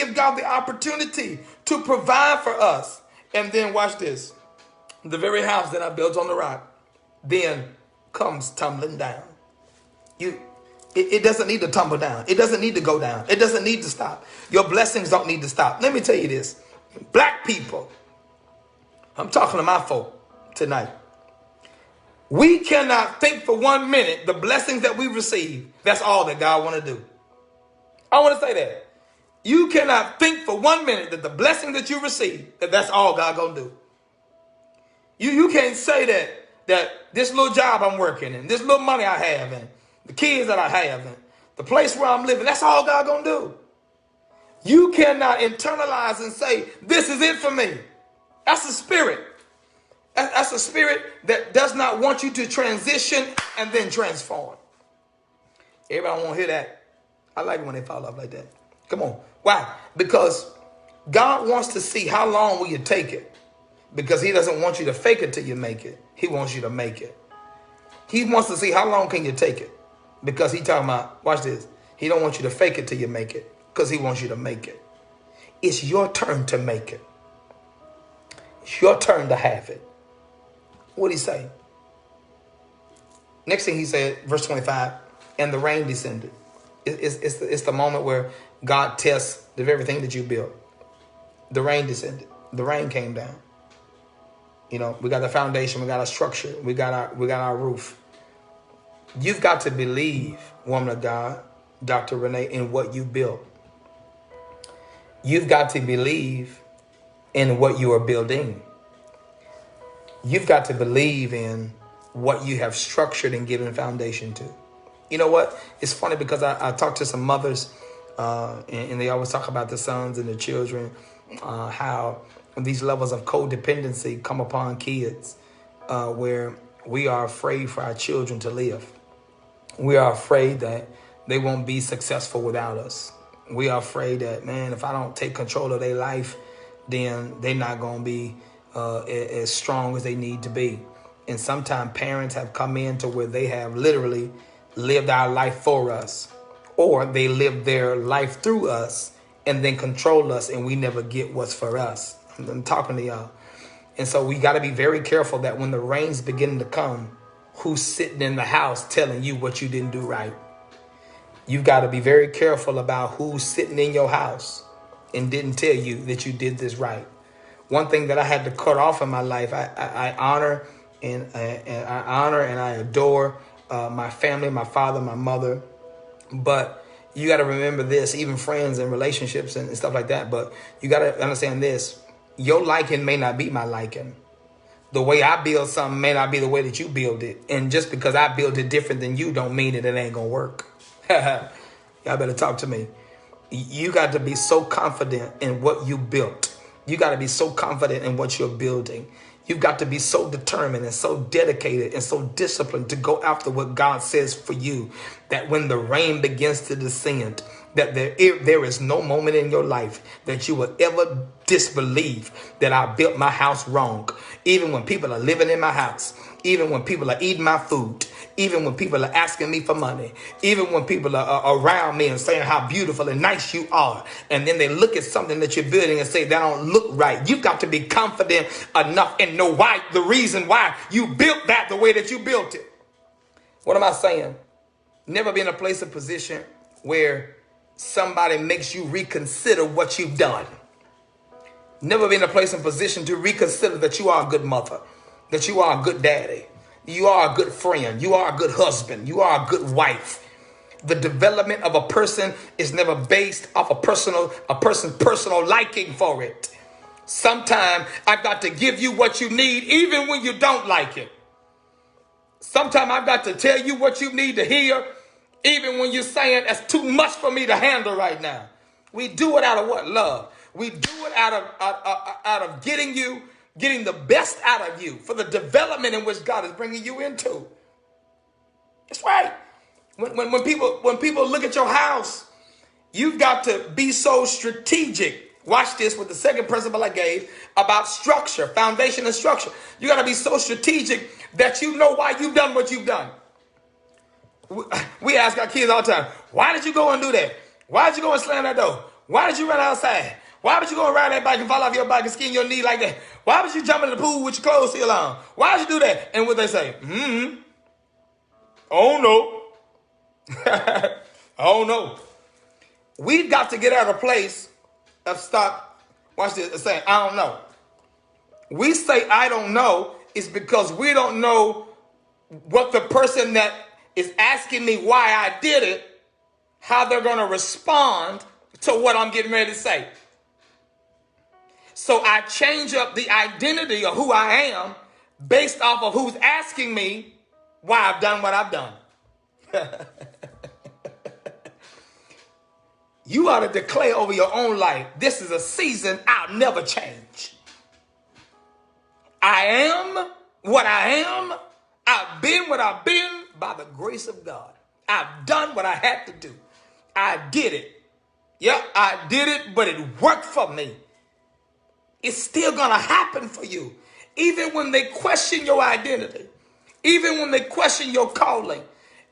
give God the opportunity to provide for us. And then watch this. The very house that I built on the rock then comes tumbling down. It doesn't need to tumble down. It doesn't need to go down. It doesn't need to stop. Your blessings don't need to stop. Let me tell you this. Black people, I'm talking to my folk tonight. We cannot think for 1 minute the blessings that we receive, that's all that God want to do. I want to say that. You cannot think for 1 minute that the blessing that you receive, that's all God gonna do. You can't say that this little job I'm working in, this little money I have, and the kids that I have, and the place where I'm living, that's all God gonna do. You cannot internalize and say, this is it for me. That's a spirit. That's a spirit that does not want you to transition and then transform. Everybody won't hear that. I like it when they fall off like that. Come on. Why? Because God wants to see how long will you take it. Because he doesn't want you to fake it till you make it. He wants you to make it. He wants to see how long can you take it. Because he talking about, watch this. He don't want you to fake it till you make it. Because he wants you to make it. It's your turn to make it. It's your turn to have it. What'd he say? Next thing he said, verse 25, and the rain descended. It's the moment where God tests the very thing that you built. The rain descended. The rain came down. You know, we got the foundation, we got our structure, we got our roof. You've got to believe, woman of God, Dr. Renee, in what you built. You've got to believe in what you are building. You've got to believe in what you have structured and given foundation to. You know what? It's funny because I talk to some mothers and they always talk about the sons and the children, how these levels of codependency come upon kids where we are afraid for our children to live. We are afraid that they won't be successful without us. We are afraid that, man, if I don't take control of their life, then they're not going to be as strong as they need to be. And sometimes parents have come in to where they have literally lived our life for us, or they live their life through us and then control us, and we never get what's for us. I'm talking to y'all. And so we got to be very careful that when the rains begin to come, who's sitting in the house telling you what you didn't do right. You've got to be very careful about who's sitting in your house and didn't tell you that you did this right. One thing that I had to cut off in my life, I honor and I adore my family, my father, my mother. But you got to remember this, even friends and relationships and stuff like that. But you got to understand this. Your liking may not be my liking. The way I build something may not be the way that you build it. And just because I build it different than you don't mean that it ain't going to work. Y'all better talk to me. You got to be so confident in what you built. You got to be so confident in what you're building. You've got to be so determined and so dedicated and so disciplined to go after what God says for you, that when the rain begins to descend, that there is no moment in your life that you will ever disbelieve that I built my house wrong. Even when people are living in my house, even when people are eating my food, even when people are asking me for money, even when people are around me and saying how beautiful and nice you are, and then they look at something that you're building and say that don't look right. You've got to be confident enough and know why, the reason why you built that the way that you built it. What am I saying? Never be in a place of position where somebody makes you reconsider what you've done. Never be in a place and position to reconsider that you are a good mother, that you are a good daddy, you are a good friend, you are a good husband, you are a good wife. The development of a person is never based off a person's personal liking for it. Sometimes I've got to give you what you need even when you don't like it. Sometimes I've got to tell you what you need to hear even when you're saying that's too much for me to handle right now. We do it out of what? Love. We do it out of getting the best out of you for the development in which God is bringing you into. That's right. When people look at your house, you've got to be so strategic. Watch this with the second principle I gave about structure, foundation and structure. You got to be so strategic that you know why you've done what you've done. We ask our kids all the time, why did you go and do that? Why did you go and slam that door? Why did you run outside? Why would you go and ride that bike and fall off your bike and skin your knee like that? Why would you jump in the pool with your clothes still on? Why would you do that? And what they say? Oh no. Oh no. We've got to get out of a place of stop, watch this, saying, I don't know. We say, I don't know, is because we don't know what the person that is asking me why I did it, how they're going to respond to what I'm getting ready to say. So I change up the identity of who I am based off of who's asking me why I've done what I've done. You ought to declare over your own life, this is a season I'll never change. I am what I am. I've been what I've been by the grace of God. I've done what I had to do. I did it. Yeah, I did it, but it worked for me. It's still going to happen for you. Even when they question your identity, even when they question your calling,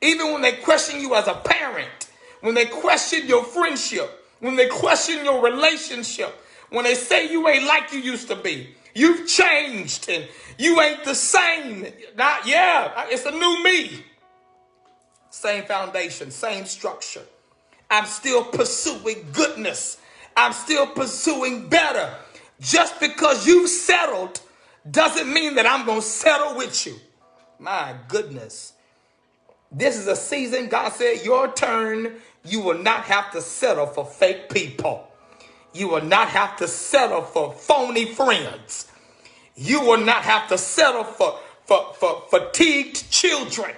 even when they question you as a parent, when they question your friendship, when they question your relationship, when they say you ain't like you used to be, you've changed and you ain't the same. It's a new me. Same foundation, same structure. I'm still pursuing goodness. I'm still pursuing better. Just because you've settled doesn't mean that I'm going to settle with you. My goodness. This is a season, God said, your turn. You will not have to settle for fake people. You will not have to settle for phony friends. You will not have to settle for fatigued children.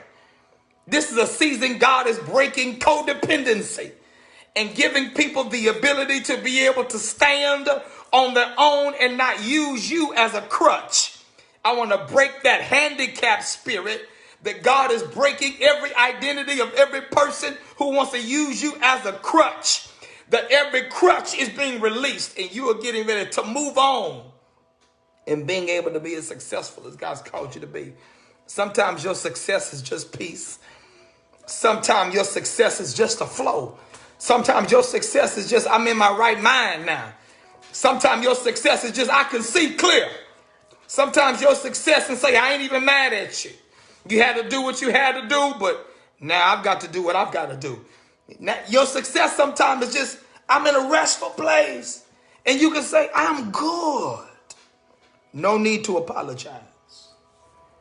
This is a season God is breaking codependency and giving people the ability to be able to stand on their own and not use you as a crutch. I want to break that handicap spirit that God is breaking every identity of every person who wants to use you as a crutch. That every crutch is being released and you are getting ready to move on and being able to be as successful as God's called you to be. Sometimes your success is just peace. Sometimes your success is just a flow. Sometimes your success is just, I'm in my right mind now. Sometimes your success is just, I can see clear. Sometimes your success and say, I ain't even mad at you. You had to do what you had to do, but now I've got to do what I've got to do. Now, your success sometimes is just, I'm in a restful place. And you can say, I'm good. No need to apologize.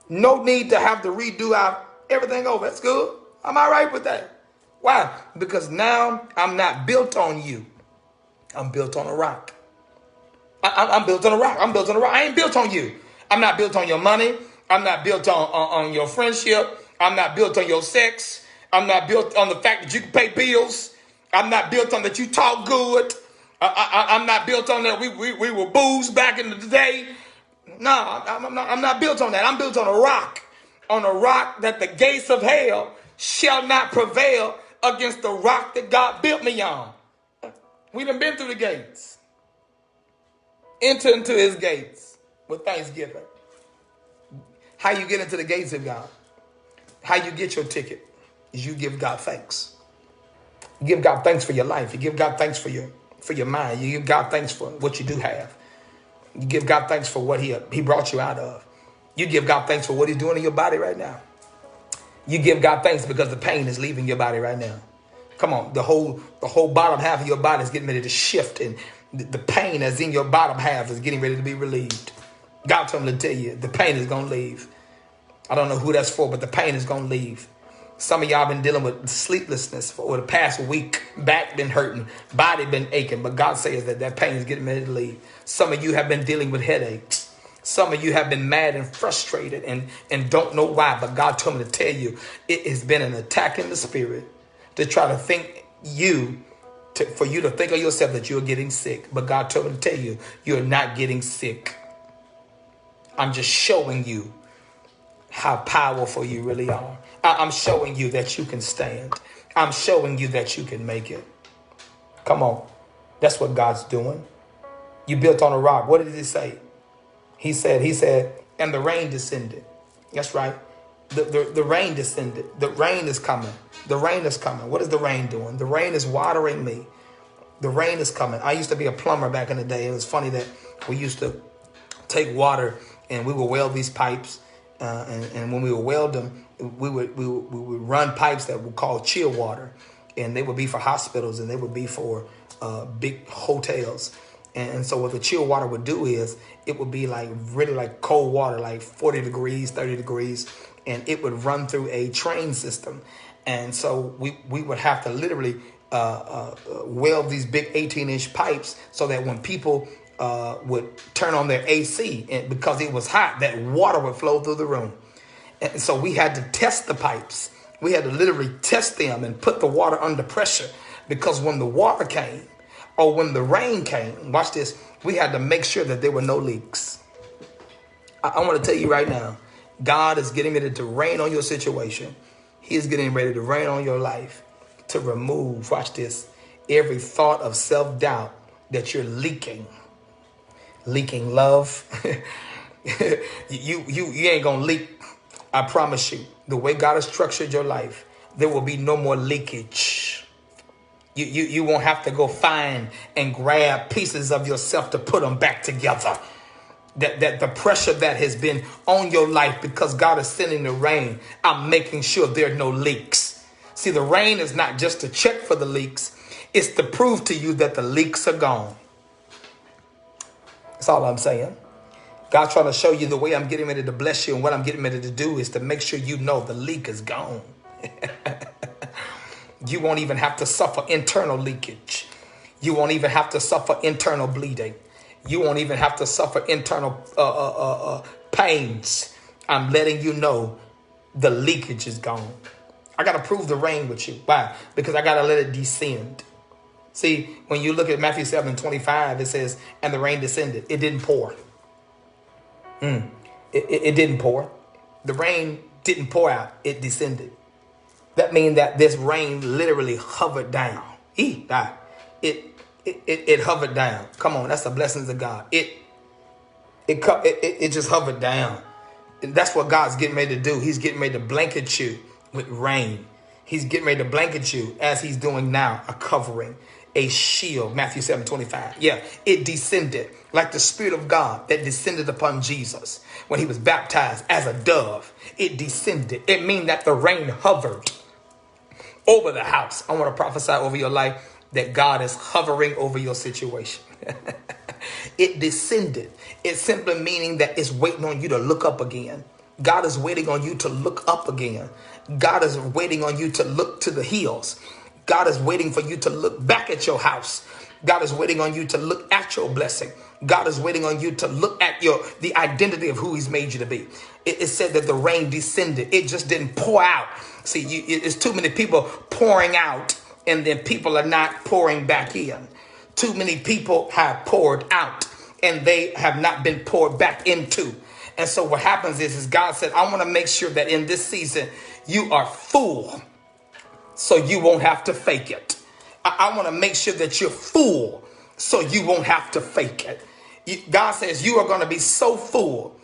No need to have to redo everything over. That's good. I'm all right with that. Why? Because now I'm not built on you. I'm built on a rock. I'm built on a rock. I'm built on a rock. I ain't built on you. I'm not built on your money. I'm not built on your friendship. I'm not built on your sex. I'm not built on the fact that you can pay bills. I'm not built on that you talk good. I'm not built on that we were booze back in the day. No, I'm not built on that. I'm built on a rock that the gates of hell shall not prevail against the rock that God built me on. We done been through the gates. Enter into his gates with thanksgiving. How you get into the gates of God, how you get your ticket, is you give God thanks. You give God thanks for your life. You give God thanks for your mind. You give God thanks for what you do have. You give God thanks for what he brought you out of. You give God thanks for what he's doing in your body right now. You give God thanks because the pain is leaving your body right now. Come on, the whole bottom half of your body is getting ready to shift, and the pain that's in your bottom half is getting ready to be relieved. God told me to tell you, the pain is going to leave. I don't know who that's for, but the pain is going to leave. Some of y'all been dealing with sleeplessness for the past week. Back been hurting, body been aching, but God says that pain is getting ready to leave. Some of you have been dealing with headaches. Some of you have been mad and frustrated and don't know why, but God told me to tell you, it has been an attack in the spirit to try to think for you to think of yourself that you're getting sick. But God told me to tell you, you're not getting sick. I'm just showing you how powerful you really are. I'm showing you that you can stand. I'm showing you that you can make it. Come on. That's what God's doing. You built on a rock. What did he say? He said, and the rain descended. That's right. The rain descended. The rain is coming. The rain is coming. What is the rain doing? The rain is watering me. The rain is coming. I used to be a plumber back in the day. It was funny that we used to take water and we would weld these pipes. And when we would weld them, we would run pipes that were called chill water. And they would be for hospitals and they would be for big hotels. And so what the chill water would do is it would be like really like cold water, like 40 degrees, 30 degrees. And it would run through a train system. And so we would have to literally weld these big 18-inch pipes so that when people would turn on their AC, and because it was hot, that water would flow through the room. And so we had to test the pipes. We had to literally test them and put the water under pressure, because when the water came or when the rain came, watch this, we had to make sure that there were no leaks. I want to tell you right now, God is getting ready to rain on your situation. He is getting ready to rain on your life to remove, watch this, every thought of self-doubt that you're leaking love. you ain't gonna leak. I promise you, the way God has structured your life, there will be no more leakage. You won't have to go find and grab pieces of yourself to put them back together. That the pressure that has been on your life because God is sending the rain, I'm making sure there are no leaks. See, the rain is not just to check for the leaks. It's to prove to you that the leaks are gone. That's all I'm saying. God's trying to show you the way I'm getting ready to bless you, and what I'm getting ready to do is to make sure you know the leak is gone. You won't even have to suffer internal leakage. You won't even have to suffer internal bleeding. You won't even have to suffer internal pains. I'm letting you know the leakage is gone. I got to prove the rain with you. Why? Because I got to let it descend. See, when you look at Matthew 7:25, it says, and the rain descended. It didn't pour. It didn't pour. The rain didn't pour out. It descended. That means that this rain literally hovered down. It hovered down. Come on, that's the blessings of God. It just hovered down. And that's what God's getting ready to do. He's getting ready to blanket you with rain. He's getting ready to blanket you as he's doing now, a covering, a shield. Matthew 7:25. Yeah, it descended like the Spirit of God that descended upon Jesus when he was baptized as a dove. It descended. It means that the rain hovered over the house. I want to prophesy over your life that God is hovering over your situation. It descended. It's simply meaning that it's waiting on you to look up again. God is waiting on you to look up again. God is waiting on you to look to the hills. God is waiting for you to look back at your house. God is waiting on you to look at your blessing. God is waiting on you to look at the identity of who he's made you to be. It said that the rain descended. It just didn't pour out. See, it's too many people pouring out, and then people are not pouring back in. Too many people have poured out, and they have not been poured back into. And so what happens is God said, I want to make sure that in this season you are full, so you won't have to fake it. I want to make sure that you're full, so you won't have to fake it. God says you are going to be so full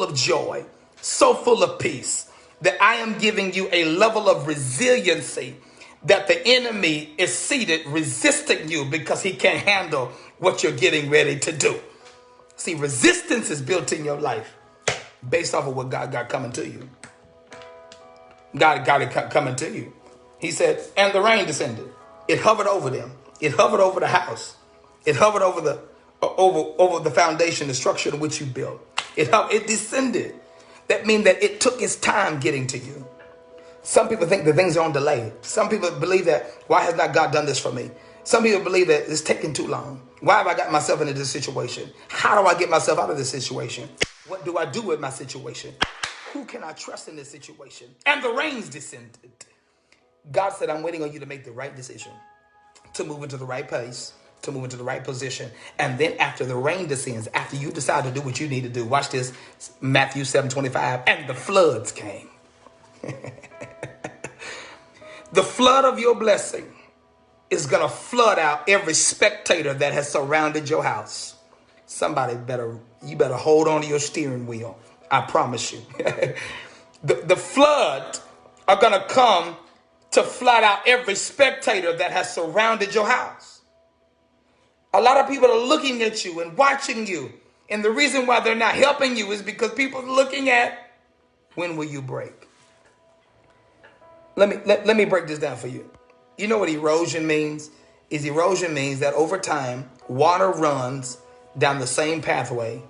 of joy, so full of peace, that I am giving you a level of resiliency that the enemy is seated resisting you because he can't handle what you're getting ready to do. See, resistance is built in your life based off of what God got coming to you. God got it coming to you. He said, and the rain descended. It hovered over them. It hovered over the house. It hovered over the foundation, the structure in which you built. It descended. That means that it took its time getting to you. Some people think that things are on delay. Some people believe that, why has not God done this for me? Some people believe that it's taking too long. Why have I got myself into this situation? How do I get myself out of this situation? What do I do with my situation? Who can I trust in this situation? And the rains descended. God said, I'm waiting on you to make the right decision, to move into the right place, to move into the right position. And then after the rain descends, after you decide to do what you need to do, watch this, Matthew 7:25, and the floods came. The flood of your blessing is going to flood out every spectator that has surrounded your house. You better hold on to your steering wheel. I promise you. The flood are going to come to flood out every spectator that has surrounded your house. A lot of people are looking at you and watching you. And the reason why they're not helping you is because people are looking at, when will you break? Let me break this down for you. You know what erosion means? Erosion means that over time, water runs down the same pathway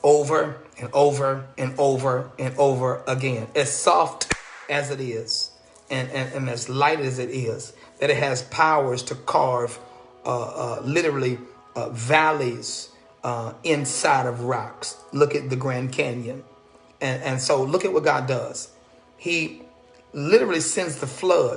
over and over and over and over again. As soft as it is and as light as it is, that it has powers to carve literally valleys inside of rocks. Look at the Grand Canyon. And so look at what God does. He literally sends the flood